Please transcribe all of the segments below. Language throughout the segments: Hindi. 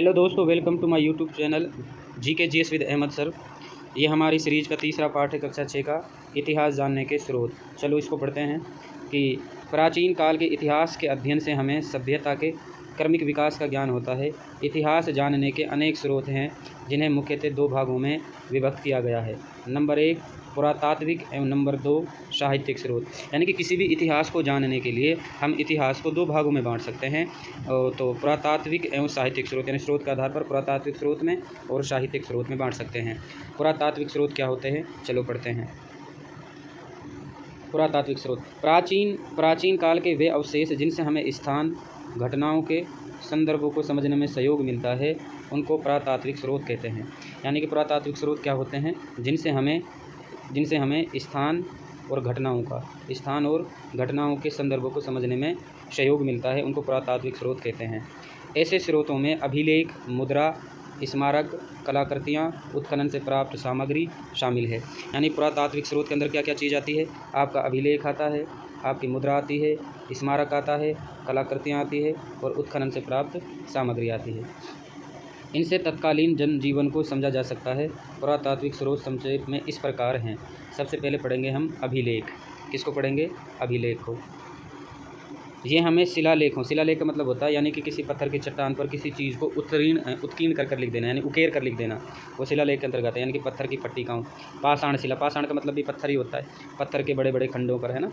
हेलो दोस्तों, welcome to my YouTube channel GK GS with Ahmad sir. ये हमारी सीरीज़ का तीसरा पाठ है कक्षा 6 का इतिहास जानने के स्रोत। चलो इसको पढ़ते हैं कि प्राचीन काल के इतिहास के अध्ययन से हमें सभ्यता के क्रमिक विकास का ज्ञान होता है। इतिहास जानने के अनेक स्रोत हैं जिन्हें मुख्यतः दो भागों में विभक्त किया गया है। नंबर 1 पुरातात्विक एवं नंबर 2 साहित्यिक स्रोत। यानी कि किसी भी इतिहास को जानने के लिए हम इतिहास को दो भागों में बांट सकते हैं। तो पुरातात्विक एवं साहित्यिक स्रोत, यानी स्रोत के आधार पर पुरातात्विक स्रोत में और साहित्यिक स्रोत में बांट सकते हैं। पुरातात्विक स्रोत क्या होते हैं, चलो पढ़ते हैं। पुरातात्विक स्रोत प्राचीन काल के वे अवशेष जिनसे हमें स्थान, घटनाओं के संदर्भों को समझने में सहयोग मिलता है, उनको पुरातात्विक स्रोत कहते हैं। यानी कि पुरातात्विक स्रोत क्या होते हैं, जिनसे हमें स्थान और घटनाओं के संदर्भों को समझने में सहयोग मिलता है, उनको पुरातात्विक स्रोत कहते हैं। ऐसे स्रोतों में अभिलेख, मुद्रा, स्मारक, कलाकृतियाँ, उत्खनन से प्राप्त सामग्री शामिल है। यानी पुरातात्विक स्रोत के अंदर क्या क्या चीज़ आती है, आपका अभिलेख आता है, आपकी मुद्रा आती है, स्मारक आता है, कलाकृतियाँ आती है और उत्खनन से प्राप्त सामग्री आती है। इनसे तत्कालीन जनजीवन को समझा जा सकता है। पुरातात्विक स्रोत संक्षेप में इस प्रकार हैं। सबसे पहले पढ़ेंगे हम अभिलेख। किसको पढ़ेंगे, अभिलेख को। ये हमें शिलालेख का मतलब होता है यानी कि किसी पत्थर की चट्टान पर किसी चीज़ को उत्कीर्ण कर लिख देना, यानी उकेर कर लिख देना, वो शिलालेख के अंतर्गत है। यानी कि पत्थर की पट्टिकाओं। पाषाण शिला, पाषाण का मतलब भी पत्थर ही होता है, पत्थर के बड़े बड़े खंडों पर, है ना,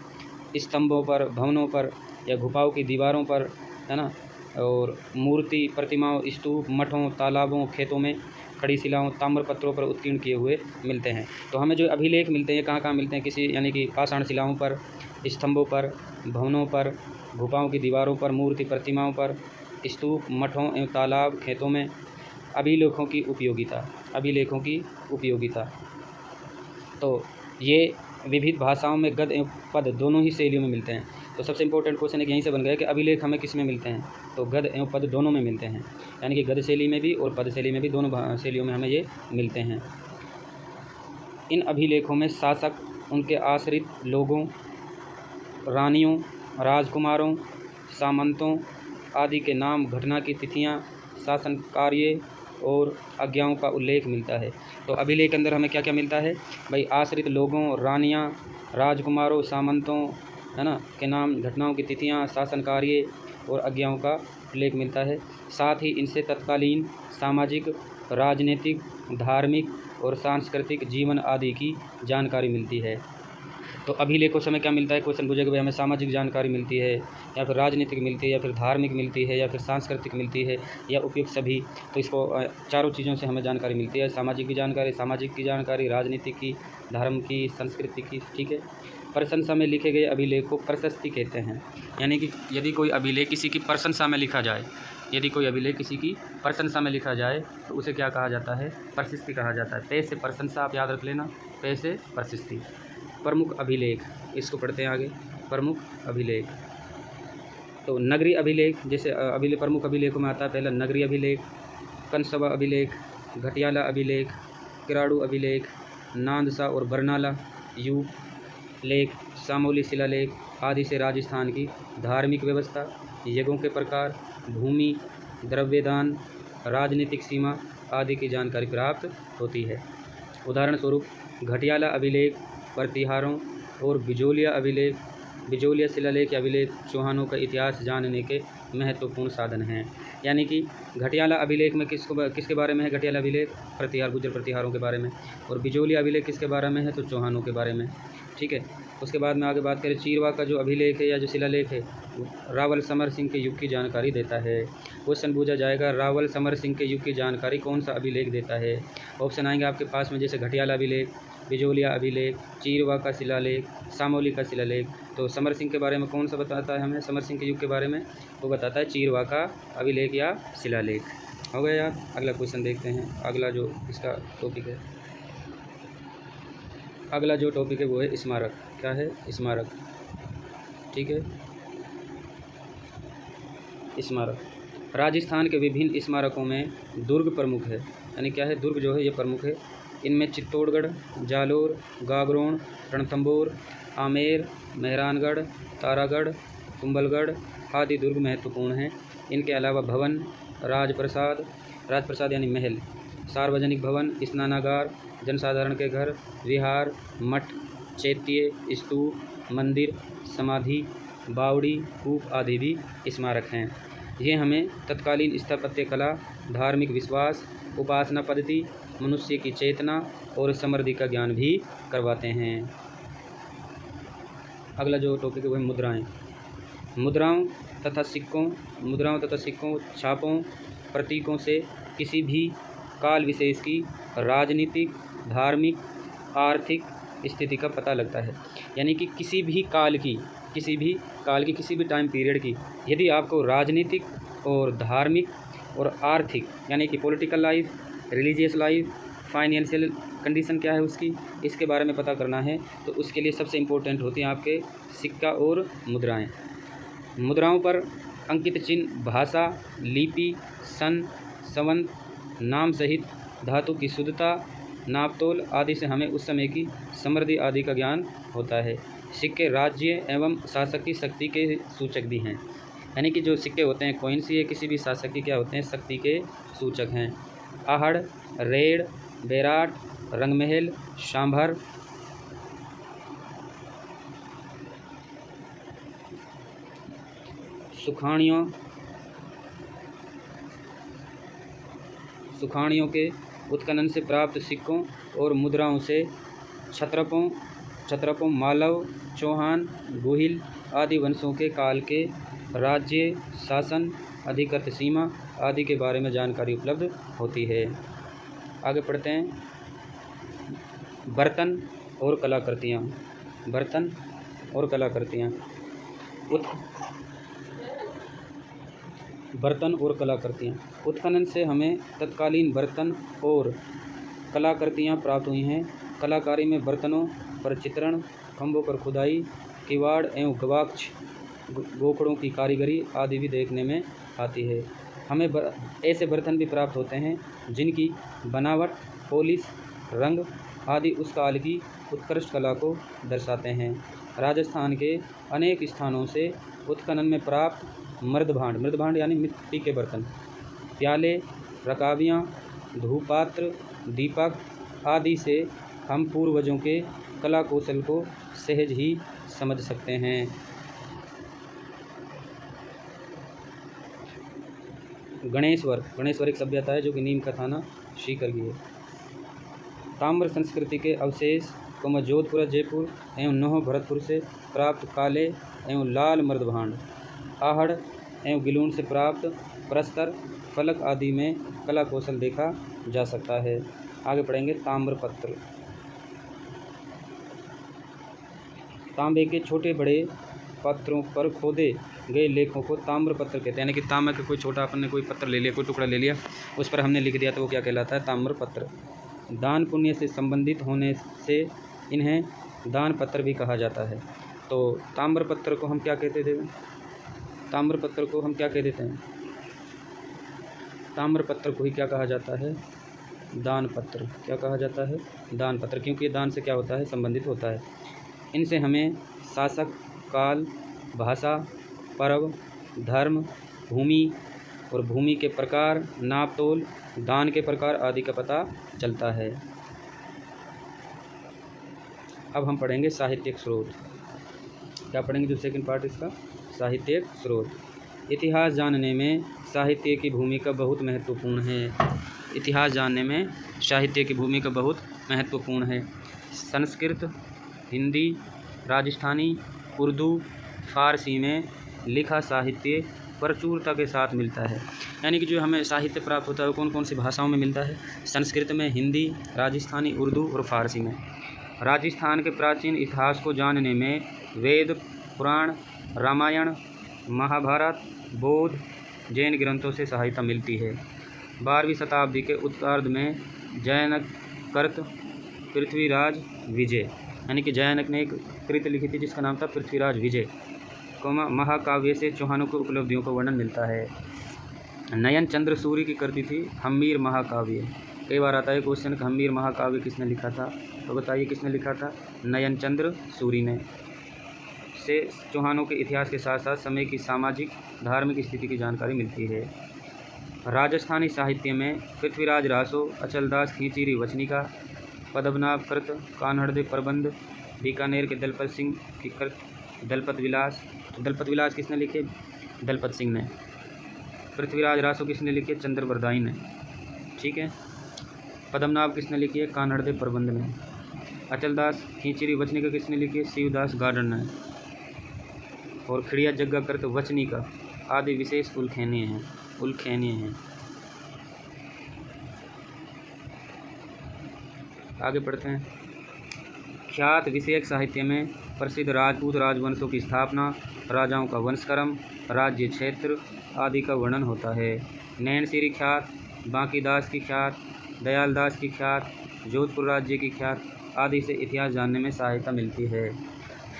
स्तंभों पर, भवनों पर या गुफाओं की दीवारों पर, है ना, और मूर्ति, प्रतिमाओं, स्तूप, मठों, तालाबों, खेतों में खड़ी शिलाओं, ताम्रपत्रों पर उत्कीर्ण किए हुए मिलते हैं। तो हमें जो अभिलेख मिलते हैं कहाँ मिलते हैं, किसी यानी कि पाषाण शिलाओं पर, स्तंभों पर, भवनों पर, गुफाओं की दीवारों पर, मूर्ति प्रतिमाओं पर, स्तूप, मठों एवं तालाब, खेतों में। अभिलेखों की उपयोगिता तो ये विविध भाषाओं में गद्य एवं पद दोनों ही शैलियों में मिलते हैं। तो सबसे इंपॉर्टेंट क्वेश्चन एक यहीं से बन गया कि अभिलेख हमें किस में मिलते हैं, तो गद्य एवं पद दोनों में मिलते हैं। यानी कि गद्य शैली में भी और पद शैली में भी, दोनों शैलियों में हमें ये मिलते हैं। इन अभिलेखों में शासक, उनके आश्रित लोगों, रानियों, राजकुमारों, सामंतों आदि के नाम, घटना की तिथियां, शासन कार्य और आज्ञाओं का उल्लेख मिलता है। तो अभिलेख के अंदर हमें क्या क्या मिलता है भाई, आश्रित लोगों, रानियां, राजकुमारों, सामंतों, है ना, के नाम, घटनाओं की तिथियां, शासन कार्य और आज्ञाओं का उल्लेख मिलता है। साथ ही इनसे तत्कालीन सामाजिक, राजनीतिक, धार्मिक और सांस्कृतिक जीवन आदि की जानकारी मिलती है। तो अभिलेखों से हमें क्या मिलता है, क्वेश्चन पूछेगा भाई हमें सामाजिक जानकारी मिलती है या फिर राजनीतिक मिलती है या फिर धार्मिक मिलती है या फिर सांस्कृतिक मिलती है या उपयुक्त सभी। तो इसको चारों चीज़ों से हमें जानकारी मिलती है, सामाजिक की जानकारी, राजनीतिक की, धर्म की, संस्कृति की। ठीक है। प्रशंसा में लिखे गए अभिलेख को प्रशस्ति कहते हैं। यानी कि यदि कोई अभिलेख किसी की प्रशंसा में लिखा जाए, तो उसे क्या कहा जाता है, प्रशस्ति कहा जाता है। पे से प्रशंसा, आप याद रख लेना, पे से प्रशस्ति। प्रमुख अभिलेख, इसको पढ़ते हैं आगे। प्रमुख अभिलेख तो नगरीय अभिलेख, जैसे प्रमुख अभिलेखों में आता है पहला नगरीय अभिलेख, कंसबा अभिलेख, घटियाला अभिलेख, किराड़ू अभिलेख, नांदसा और बरनाला यूप लेख, सामोली शिलालेख आदि से राजस्थान की धार्मिक व्यवस्था, यज्ञों के प्रकार, भूमि, द्रव्यदान, राजनीतिक सीमा आदि की जानकारी प्राप्त होती है। उदाहरण स्वरूप घटियाला अभिलेख प्रतिहारों और बिजोलिया शिलालेख या अभिलेख चौहानों का इतिहास जानने के महत्वपूर्ण साधन हैं। यानी कि घटियाला अभिलेख में किसके बारे में है, घटियाला अभिलेख प्रतिहार, गुर्जर प्रतिहारों के बारे में, और बिजोलिया अभिलेख किसके बारे में है, तो चौहानों के बारे में। ठीक है। उसके बाद में आगे बात करें, चीरवा का जो अभिलेख है या जो शिलालेख है, रावल समर सिंह के युग की जानकारी देता है। क्वेश्चन पूछा जाएगा, रावल समर सिंह के युग की जानकारी कौन सा अभिलेख देता है। ऑप्शन आएंगे आपके पास में, जैसे घटियाला अभिलेख, बिजोलिया अभिलेख, चीरवा का शिलालेख, सामोली का शिलालेख। तो समर सिंह के बारे में कौन सा बताता है हमें, समर सिंह के युग के बारे में वो बताता है चीरवा का अभिलेख या शिलालेख। हो गया यार। अगला क्वेश्चन देखते हैं। अगला जो टॉपिक है वो है स्मारक। क्या है, स्मारक। ठीक है। स्मारक राजस्थान के विभिन्न स्मारकों में दुर्ग प्रमुख है। यानी क्या है, दुर्ग जो है ये प्रमुख है। इनमें चित्तौड़गढ़, जालोर, गागरोन, रणथंभौर, आमेर, मेहरानगढ़, तारागढ़, कुंभलगढ़ आदि दुर्ग महत्वपूर्ण हैं। इनके अलावा भवन, राजप्रसाद, राजप्रसाद यानी महल, सार्वजनिक भवन, स्नानागार, जनसाधारण के घर, विहार, मठ, चैत्य, स्तूप, मंदिर, समाधि, बावड़ी, कूप आदि भी स्मारक हैं। ये हमें तत्कालीन स्थापत्य कला, धार्मिक विश्वास, उपासना पद्धति, मनुष्य की चेतना और समृद्धि का ज्ञान भी करवाते हैं। अगला जो टॉपिक है वो है मुद्राएं। मुद्राओं तथा सिक्कों, छापों, प्रतीकों से किसी भी काल विशेष की राजनीतिक, धार्मिक, आर्थिक स्थिति का पता लगता है। यानी कि किसी भी काल की किसी भी टाइम पीरियड की यदि आपको राजनीतिक और धार्मिक और आर्थिक यानी कि political life, religious life, financial condition क्या है उसकी, इसके बारे में पता करना है तो उसके लिए सबसे इम्पोर्टेंट होती हैं आपके सिक्का और मुद्राएं। मुद्राओं पर अंकित चिन्ह भाषा, लिपि, सन, संवत, नाम सहित धातु की शुद्धता, नापतोल आदि से हमें उस समय की समृद्धि आदि का ज्ञान होता है। सिक्के राज्य एवं शासक की शक्ति के सूचक भी हैं। यानी कि जो सिक्के होते हैं कॉइन्स, ये किसी भी शासक की क्या होते हैं, शक्ति के सूचक हैं। आहड़, रेड़, बेराट, रंगमहल, सांभर, सुखाड़ियों के उत्खनन से प्राप्त सिक्कों और मुद्राओं से क्षत्रपों, मालव, चौहान, गुहिल आदि वंशों के काल के राज्य, शासन, अधिकृत सीमा आदि के बारे में जानकारी उपलब्ध होती है। आगे पढ़ते हैं। बर्तन और कलाकृतियाँ। उत्खनन से हमें तत्कालीन बर्तन और कलाकृतियाँ प्राप्त हुई हैं। कलाकारी में बर्तनों पर चित्रण, खंभों पर खुदाई, किवाड़ एवं गवाक्ष, गोखड़ों की कारीगरी आदि भी देखने में आती है। हमें ऐसे बर्तन भी प्राप्त होते हैं जिनकी बनावट, पॉलिश, रंग आदि उस काल की उत्कृष्ट कला को दर्शाते हैं। राजस्थान के अनेक स्थानों से उत्खनन में प्राप्त मृदभांड यानी मिट्टी के बर्तन, प्याले, रकाबियाँ, धूपात्र, दीपक आदि से हम पूर्वजों के कला कौशल को सहज ही समझ सकते हैं। गणेश्वर एक सभ्यता है जो कि नीम का थाना सीकर की है। ताम्र संस्कृति के अवशेष जोधपुर, जयपुर एवं नौह भरतपुर से प्राप्त काले एवं लाल मृदभांड, आहड़ एवं गिलून से प्राप्त प्रस्तर, फलक आदि में कला कौशल देखा जा सकता है। आगे पढ़ेंगे ताम्रपत्र। तांबे के छोटे बड़े पत्रों पर खोदे गए लेखों को ताम्रपत्र कहते हैं। यानी कि तांबे का कोई छोटा अपन ने कोई पत्र ले लिया, कोई टुकड़ा ले लिया, उस पर हमने लिख दिया तो वो क्या कहलाता है, ताम्रपत्र। दान पुण्य से संबंधित होने से इन्हें दान पत्र भी कहा जाता है। तो ताम्रपत्र को हम क्या कहते थे, ताम्रपत्र को हम क्या कह देते हैं, ताम्रपत्र को ही क्या कहा जाता है, दान पत्र। क्या कहा जाता है, दान पत्र, क्योंकि ये दान से क्या होता है, संबंधित होता है। इनसे हमें शासक, काल, भाषा, पर्व, धर्म, भूमि और भूमि के प्रकार, नापतोल, दान के प्रकार आदि का पता चलता है। अब हम पढ़ेंगे साहित्यिक स्रोत। क्या पढ़ेंगे, जो सेकंड पार्ट इसका, साहित्यिक स्रोत। इतिहास जानने में साहित्य की भूमिका बहुत महत्वपूर्ण है। इतिहास जानने में साहित्य की भूमिका बहुत महत्वपूर्ण है। संस्कृत, हिंदी, राजस्थानी, उर्दू, फारसी में लिखा साहित्य प्रचुरता के साथ मिलता है। यानी कि जो हमें साहित्य प्राप्त होता है वो कौन कौन सी भाषाओं में मिलता है, संस्कृत में, हिंदी, राजस्थानी, उर्दू और फारसी में। राजस्थान के प्राचीन इतिहास को जानने में वेद, पुराण, रामायण, महाभारत, बौद्ध, जैन ग्रंथों से सहायता मिलती है। 12वीं शताब्दी के उत्तरार्ध में जैनक कृत पृथ्वीराज विजय, यानी कि जैनक ने एक कृत लिखी थी जिसका नाम था पृथ्वीराज विजय, महाकाव्य से चौहानों की उपलब्धियों का वर्णन मिलता है। नयन चंद्र सूरी की कृति थी हम्मीर महाकाव्य। कई बार आता है क्वेश्चन, हम्मीर महाकाव्य किसने लिखा था, तो बताइए किसने लिखा था, नयन चंद्र सूरी ने। से चौहानों के इतिहास के साथ साथ समय की सामाजिक, धार्मिक स्थिति की जानकारी मिलती है। राजस्थानी साहित्य में पृथ्वीराज रासो, अचलदास खींचीरी वचनिका, पद्मनाभ कृत, कान्हड़दे प्रबंध, बीकानेर के दलपत सिंह की कृत दलपत विलास। दलपत विलास किसने लिखे? दलपत सिंह ने। पृथ्वीराज रासो किसने लिखे? चंद्रबरदाई ने। ठीक है। पद्मनाभ किसने लिखी है? कान्हड़दे प्रबंध ने। अचलदास खींचीरी वचनिका किसने लिखी है? शिवदास गार्डन ने। और खिड़िया जग्गा कृत वचनिका आदि विशेष उल्लेखनीय हैं। आगे पढ़ते हैं। ख्यात विषयक साहित्य में प्रसिद्ध राजपूत राजवंशों की स्थापना, राजाओं का वंशक्रम, राज्य क्षेत्र आदि का वर्णन होता है। नैनसिरी ख्यात, बांकीदास की ख्यात, दयालदास की ख्यात, जोधपुर राज्य की ख्यात आदि से इतिहास जानने में सहायता मिलती है।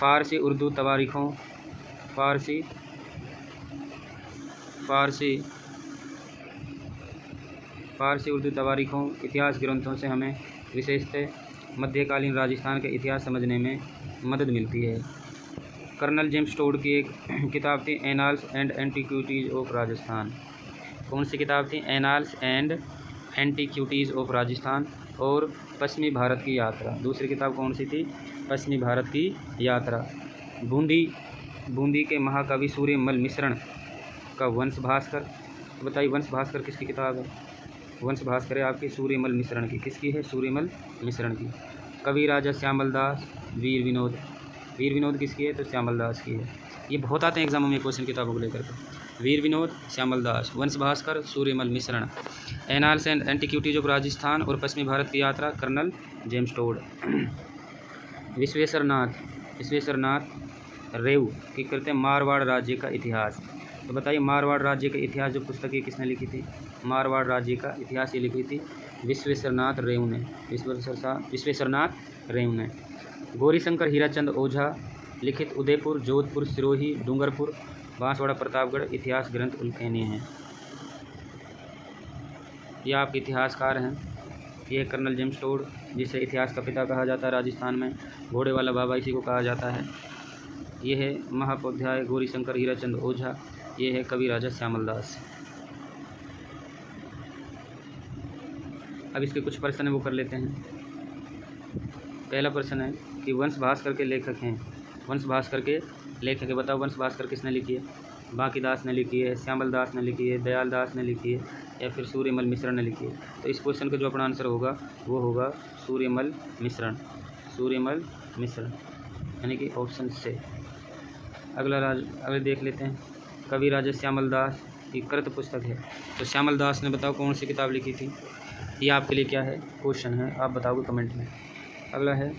फारसी उर्दू तवारीखों फारसी उर्दू तवारीखों इतिहास ग्रंथों से हमें विशेषतः मध्यकालीन राजस्थान का इतिहास समझने में मदद मिलती है। कर्नल जेम्स टोड की एक किताब थी annals and antiquities of Rajasthan. कौन सी किताब थी? Annals and antiquities of Rajasthan. और पश्चिमी भारत की यात्रा। दूसरी किताब कौन सी थी? पश्चिमी भारत की यात्रा। बूंदी के महाकवि सूर्यमल मिश्रण का वंश भास्कर। बताइए वंश भास्कर किसकी किताब है? वंश भास्कर है आपकी सूर्यमल मिश्रण की। किसकी है? सूर्यमल मिश्रण की। कवि राजा श्यामल दास, वीर विनोद किसकी है? तो श्यामल दास की है। ये बहुत आते हैं एग्जामों में क्वेश्चन किताबों को लेकर के। वीर विनोद, श्यामल दास, वंश भास्कर, सूर्यमल मिश्रण। Annals and antiquities of Rajasthan और पश्चिमी भारत की यात्रा, कर्नल जेम्स टोड। विश्वेश्वरनाथ रेव की कृत मारवाड़ राज्य का इतिहास। तो बताइए मारवाड़ राज्य का इतिहास जो पुस्तक ये किसने लिखी थी? मारवाड़ राज्य का इतिहास ये लिखी थी विश्वेश्वरनाथ रेव ने। गौरीशंकर हीराचंद ओझा लिखित उदयपुर, जोधपुर, सिरोही, डूंगरपुर, बांसवाड़ा, प्रतापगढ़ इतिहास ग्रंथ उल्लेखनीय हैं। ये आपके इतिहासकार हैं। ये कर्नल जेम्स टोड, जिसे इतिहास का पिता कहा जाता है राजस्थान में। घोड़े वाला बाबा इसी को कहा जाता है। ये है महापोध्याय गौरीशंकर हीराचंद ओझा। ये है कवि राजा श्यामल दास। अब इसके कुछ प्रश्न है वो कर लेते हैं। पहला प्रश्न है कि वंश भास्कर के लेखक हैं। वंश भास्कर के लेखक है, बताओ वंश भास्कर किसने लिखी है? बांकीदास ने लिखी है, श्यामल दास ने लिखी है, दयाल दास ने लिखी है या फिर सूर्यमल मिश्रण ने लिखी है? तो इस क्वेश्चन का जो अपना आंसर होगा वो होगा सूर्यमल मिश्रण यानी कि ऑप्शन से। अगले देख लेते हैं। कवि राजा श्यामल दास की कृत पुस्तक है। तो श्यामल दास ने बताओ कौन सी किताब लिखी थी? ये आपके लिए क्या है? क्वेश्चन है, आप बताओगे कमेंट में। अगला है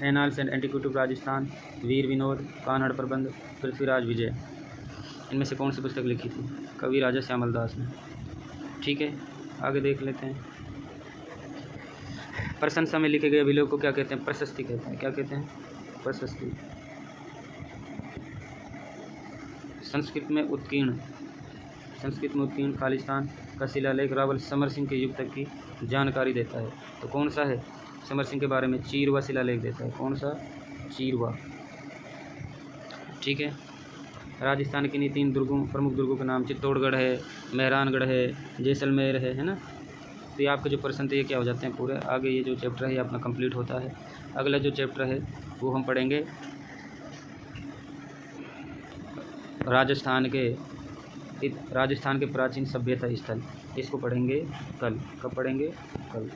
annals and antiquity of Rajasthan, Veer Vinod, Kanhad Prabandh, Prithviraj विजय। इनमें से कौन सी पुस्तक लिखी थी? कवि राजा श्यामल दास ने। ठीक है, आगे देख लेते हैं। प्रशंसा में लिखे गए अभिलेख को क्या कहते हैं? प्रशस्ति कहते हैं। क्या कहते हैं? प्रशस्ति। संस्कृत में उत्कीर्ण खालिस्तान का शिलालेख रावल समर सिंह के युग तक की जानकारी देता है। तो कौन सा है? समर सिंह के बारे में चीरवा शिलालेख देता है। कौन सा? चीरवा। ठीक है। राजस्थान के 3 प्रमुख दुर्गों के नाम चित्तौड़गढ़ है, मेहरानगढ़ है, जैसलमेर है ना। तो ये आपके जो प्रश्न थे ये क्या हो जाते हैं पूरे। आगे ये जो चैप्टर है ये अपना कंप्लीट होता है। अगला जो चैप्टर है वो हम पढ़ेंगे राजस्थान के प्राचीन सभ्यता स्थल। इसको पढ़ेंगे कल। कब पढ़ेंगे? कल।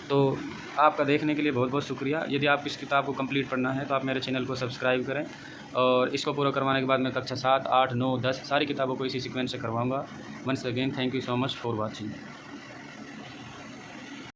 तो आपका देखने के लिए बहुत बहुत शुक्रिया। यदि आप इस किताब को कंप्लीट पढ़ना है तो आप मेरे चैनल को सब्सक्राइब करें। और इसको पूरा करवाने के बाद मैं कक्षा 7, 8, 9, 10 सारी किताबों को इसी सीक्वेंस से करवाऊंगा। Once again thank you so much for watching.